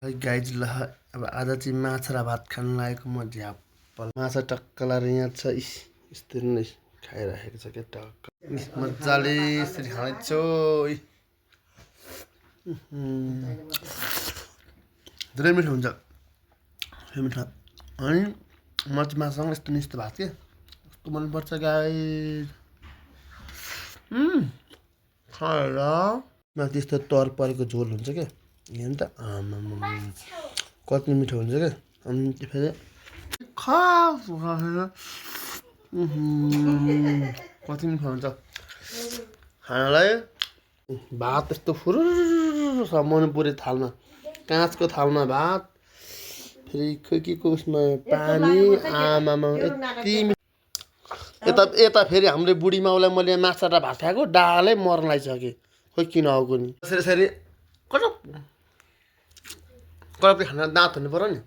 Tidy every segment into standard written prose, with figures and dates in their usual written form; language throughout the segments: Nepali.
गाइज ल अब आज चाहिँ माछा र भात खान लागेको म झ्याप्पल माछा टक्क लाएर यहाँ छ यस्तरी नै खाइराखेको छ क्या टक्क मजाले यसरी खाँदैछु धेरै मिठो हुन्छ मिठो अनि म चाहिँ माछासँग यस्तो निस्तो भात के कस्तो मनपर्छ गाइज खाएर माथि यस्तो तर परेको झोल हुन्छ क्या हेर्नु त कति मिठो हुन्छ क्या अनि त्यो फेरि खास कति मिठो हुन्छ खानालाई भात यस्तो फुरुरु सम्माउनु पुरै थालमा काँचको थालमा भात फेरि खोकीको उसमा पानी आमामा यति यता फेरि हाम्रो बुढी माउलाई मैले माछा र भात खाएको डालै मर्न लागिसकेँ खोइ किन आएको नि यसरी कटप कटपले खाना दाँत हुनु पर्यो नि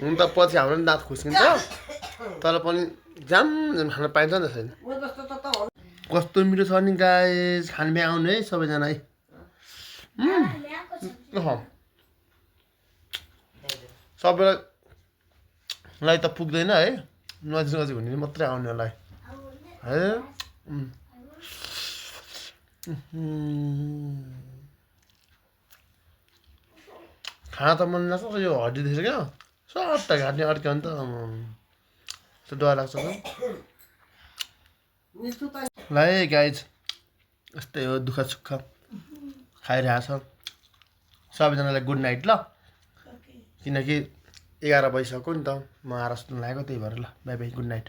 हुन त पछि हाम्रो पनि दाँत खुस्किन्छ तर पनि जाम खान पाइन्छ नि त्यसरी कस्तो मिठो छ नि गाइस खान आउनु है सबैजना है सबैलाई त पुग्दैन है नजिक नजिक हुने मात्रै आउनेलाई है खाना त मन लाग्छ यो हड्डी देखेर क्या सट्टा घाट्ने अड्क्यो भने त त्यो डर लाग्छ ल है गाइज यस्तै हो दुःख सुख खाइरहेछ सबैजनालाई गुड नाइट ल किनकि 11 बजिसक्यो नि त म आएर सुत्नु लागेको त्यही भएर ल बाई बाई गुड नाइट